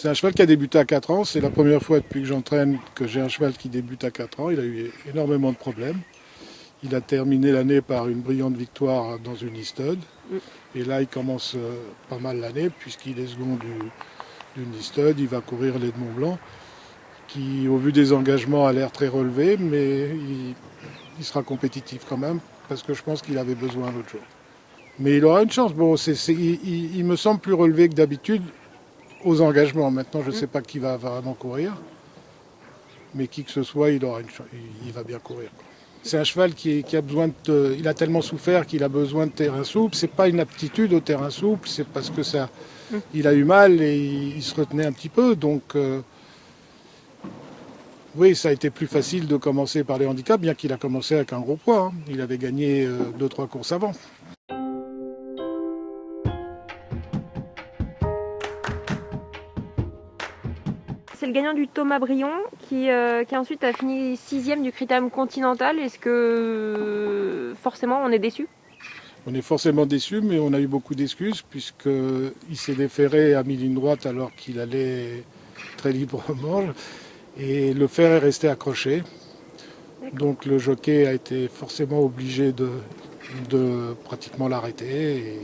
C'est un cheval qui a débuté à 4 ans. C'est la première fois depuis que j'entraîne que j'ai un cheval qui débute à 4 ans. Il a eu énormément de problèmes. Il a terminé l'année par une brillante victoire dans une e-stud. Et là, il commence pas mal l'année puisqu'il est second d'une e-stud. Il va courir les de Mont-Blanc qui, au vu des engagements, a l'air très relevé, mais il sera compétitif quand même parce que je pense qu'il avait besoin l'autre jour. Mais il aura une chance. Bon, il me semble plus relevé que d'habitude aux engagements. Maintenant, je ne sais pas qui va vraiment courir, mais qui que ce soit, il va bien courir. C'est un cheval qui a besoin de... Il a tellement souffert qu'il a besoin de terrain souple. C'est pas une aptitude au terrain souple, c'est parce que il a eu mal et il se retenait un petit peu. Donc, oui, ça a été plus facile de commencer par les handicaps, bien qu'il a commencé avec un gros poids. Hein. Il avait gagné 2-3 courses avant. C'est le gagnant du Thomas Brion qui ensuite a fini 6e du Critérium Continental. Est-ce que forcément on est déçu? On est forcément déçu, mais on a eu beaucoup d'excuses puisqu'il s'est déféré à mi-ligne droite alors qu'il allait très librement. Et le fer est resté accroché. Donc le jockey a été forcément obligé de pratiquement l'arrêter. Et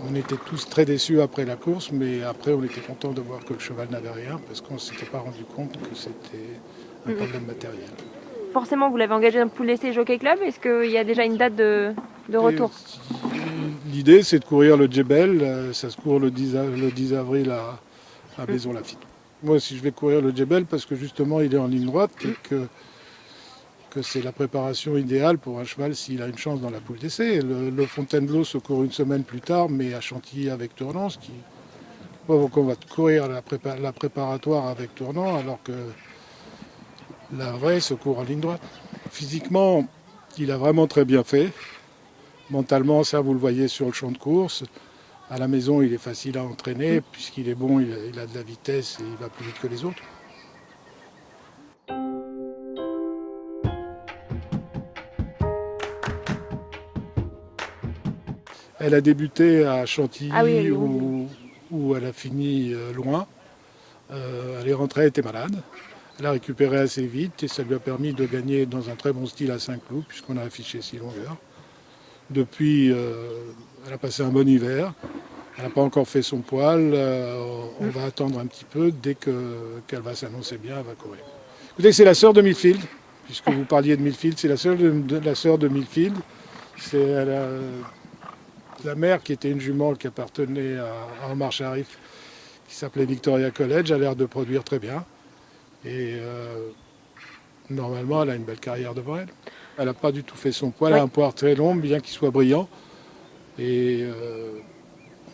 on était tous très déçus après la course, mais après on était contents de voir que le cheval n'avait rien parce qu'on ne s'était pas rendu compte que c'était un problème matériel. Forcément, vous l'avez engagé pour laisser Jockey Club. Est-ce qu'il y a déjà une date de retour? L'idée, c'est de courir le Djebel. Ça se court le 10 avril à Maison-Lafitte. Moi, si je vais courir le Djebel, parce que justement, il est en ligne droite et que c'est la préparation idéale pour un cheval s'il a une chance dans la poule d'essai. Le Fontainebleau se court une semaine plus tard, mais à Chantilly avec Tournant. Donc on va courir la préparatoire avec Tournant, alors que la vraie se court en ligne droite. Physiquement, il a vraiment très bien fait. Mentalement, ça vous le voyez sur le champ de course. À la maison, il est facile à entraîner puisqu'il est bon, il a de la vitesse et il va plus vite que les autres. Elle a débuté à Chantilly où elle a fini loin. Elle est rentrée, elle était malade. Elle a récupéré assez vite et ça lui a permis de gagner dans un très bon style à Saint-Cloud puisqu'on a affiché 6 longueurs. Depuis, elle a passé un bon hiver. Elle n'a pas encore fait son poil. On va attendre un petit peu. Dès qu'elle va s'annoncer bien, elle va courir. Écoutez, c'est la sœur de Millfield, puisque vous parliez de Millfield. C'est la sœur de Millfield. C'est la mère qui était une jument qui appartenait à Omar Sharif, qui s'appelait Victoria College, a l'air de produire très bien. Et normalement, elle a une belle carrière devant elle. Elle n'a pas du tout fait son poil. Elle a un poil très long, bien qu'il soit brillant. Et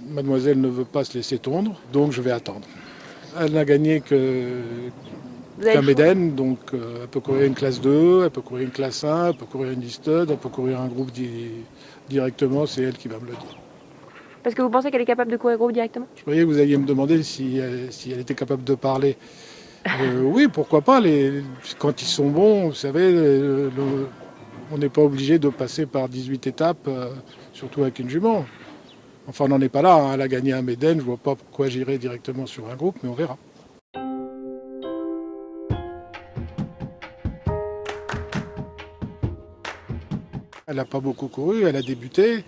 mademoiselle ne veut pas se laisser tondre, donc je vais attendre. Elle n'a gagné qu'un Méden, donc elle peut courir une classe 2, elle peut courir une classe 1, elle peut courir une e-stud, elle peut courir un groupe directement, c'est elle qui va me le dire. Parce que vous pensez qu'elle est capable de courir groupe directement? Je croyais que vous alliez me demander si elle était capable de parler. Oui, pourquoi pas. Quand ils sont bons, vous savez, on n'est pas obligé de passer par 18 étapes, surtout avec une jument. Enfin, on n'en est pas là. Hein. Elle a gagné un Méden, je ne vois pas pourquoi j'irai directement sur un groupe, mais on verra. Elle n'a pas beaucoup couru, elle a débuté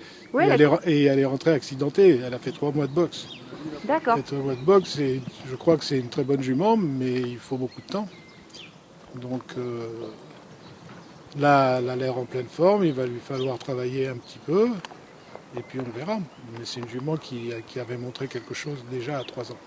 et elle est rentrée accidentée. Elle a fait 3 mois de boxe. D'accord. 3 mois de boxe, je crois que c'est une très bonne jument, mais il faut beaucoup de temps. Donc là, elle a l'air en pleine forme, il va lui falloir travailler un petit peu, et puis on verra. Mais c'est une jument qui avait montré quelque chose déjà à 3 ans.